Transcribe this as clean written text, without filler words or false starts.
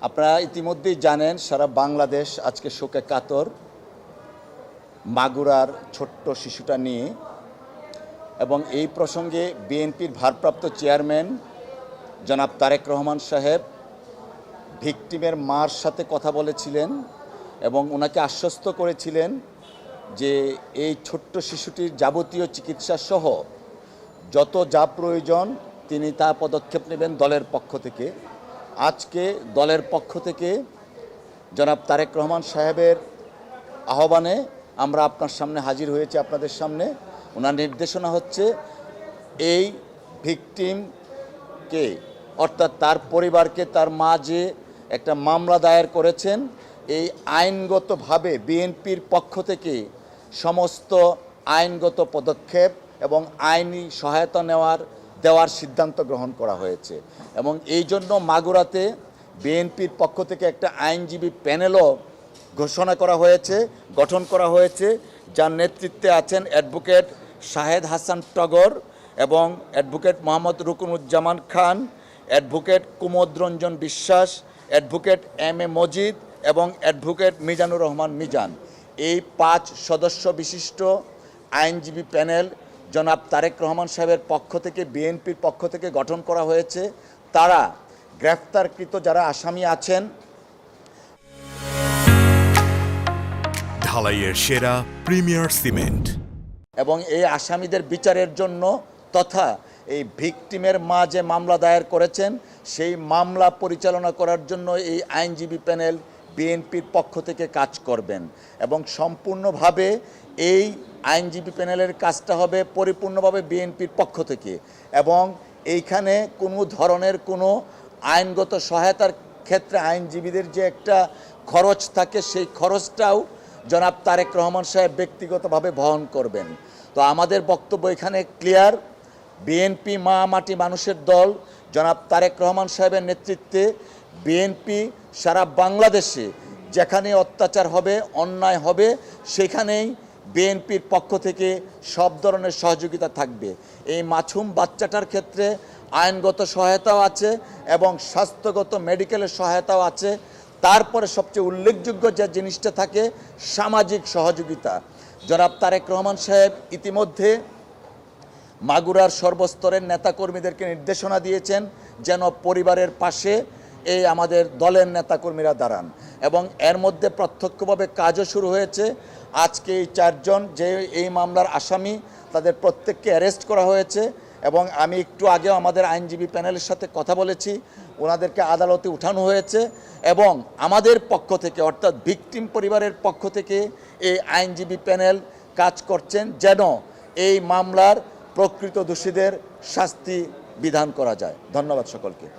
আপনারা ইতিমধ্যেই জানেন সারা বাংলাদেশ আজকে শোকে কাতর মাগুরার ছোট্ট শিশুটা নিয়ে। এবং এই প্রসঙ্গে বিএনপির ভারপ্রাপ্ত চেয়ারম্যান জনাব তারেক রহমান সাহেব ভিকটিমের মার সাথে কথা বলেছিলেন এবং ওনাকে আশ্বস্ত করেছিলেন যে এই ছোট্ট শিশুটির যাবতীয় চিকিৎসা সহ যত যা প্রয়োজন তিনি তা পদক্ষেপ নেবেন দলের পক্ষ থেকে। আজকে দলের পক্ষ থেকে জনাব তারেক রহমান সাহেবের আহ্বানে আমরা আপনার সামনে হাজির হয়েছি। আপনাদের সামনে ওনার নির্দেশনা হচ্ছে এই ভিকটিমকে অর্থাৎ তার পরিবারকে, তার মা যে একটা মামলা দায়ের করেছেন, এই আইনগতভাবে বিএনপির পক্ষ থেকে সমস্ত আইনগত পদক্ষেপ এবং আইনি সহায়তা দেওয়ার সিদ্ধান্ত গ্রহণ করা হয়েছে। এবং এই জন্য মাগুরাতে বিএনপির পক্ষ থেকে একটা আইনজীবী প্যানেলও গঠন করা হয়েছে, যার নেতৃত্বে আছেন অ্যাডভোকেট শাহেদ হাসান টগর এবং অ্যাডভোকেট মোহাম্মদ রুকনুজ্জামান খান, অ্যাডভোকেট কুমোদ রঞ্জন বিশ্বাস, অ্যাডভোকেট এম এ মজিদ এবং অ্যাডভোকেট মিজানুর রহমান মিজান। এই 5 সদস্য বিশিষ্ট আইনজীবী প্যানেল জনাব তারেক রহমান সাহেবের পক্ষ থেকে, বিএনপির পক্ষ থেকে গঠন করা হয়েছে। তারা গ্রেফতারকৃত যারা আসামি আছেন, ঢালাইয়ের সেরা প্রিমিয়ার সিমেন্ট, এবং এই আসামিদের বিচারের জন্য তথা এই ভিকটিমের মা যে মামলা দায়ের করেছেন সেই মামলা পরিচালনা করার জন্য এই আইনজীবী প্যানেল বিএনপির পক্ষ থেকে কাজ করবেন। এবং সম্পূর্ণভাবে এই আইনজীবী প্যানেলের কাজটা হবে পরিপূর্ণভাবে বিএনপির পক্ষ থেকে। এবং এইখানে কোনো ধরনের কোনো আইনগত সহায়তার ক্ষেত্রে আইনজীবীদের যে একটা খরচ থাকে, সেই খরচটাও জনাব তারেক রহমান সাহেব ব্যক্তিগতভাবে বহন করবেন। তো আমাদের বক্তব্য এখানে ক্লিয়ার। বিএনপি মা মাটি মানুষের দল জনাব তারেক রহমান সাহেবের নেতৃত্বে বিএনপি সারা বাংলাদেশে যেখানে অত্যাচার হবে, অন্যায় হবে, সেখানেই বিএনপির পক্ষ থেকে সব ধরনের সহযোগিতা থাকবে। এই মাছুম বাচ্চাটার ক্ষেত্রে আইনগত সহায়তাও আছে এবং স্বাস্থ্যগত মেডিকেলের সহায়তাও আছে। তারপরে সবচেয়ে উল্লেখযোগ্য যে জিনিসটা থাকে সামাজিক সহযোগিতা। জনাব তারেক রহমান সাহেব ইতিমধ্যে মাগুরার সর্বস্তরের নেতাকর্মীদেরকে নির্দেশনা দিয়েছেন যেন পরিবারের পাশে এই আমাদের দলের নেতাকর্মীরা দাঁড়ান। এবং এর মধ্যে প্রত্যক্ষভাবে কাজও শুরু হয়েছে। আজকে এই 4 জন যে এই মামলার আসামি, তাদের প্রত্যেককে অ্যারেস্ট করা হয়েছে। এবং আমি একটু আগেও আমাদের আইনজীবী প্যানেলের সাথে কথা বলেছি, ওনাদেরকে আদালতে উঠানো হয়েছে। এবং আমাদের পক্ষ থেকে অর্থাৎ ভিকটিম পরিবারের পক্ষ থেকে এই আইনজীবী প্যানেল কাজ করছেন যেন এই মামলার প্রকৃত দোষীদের শাস্তি বিধান করা যায়। ধন্যবাদ সকলকে।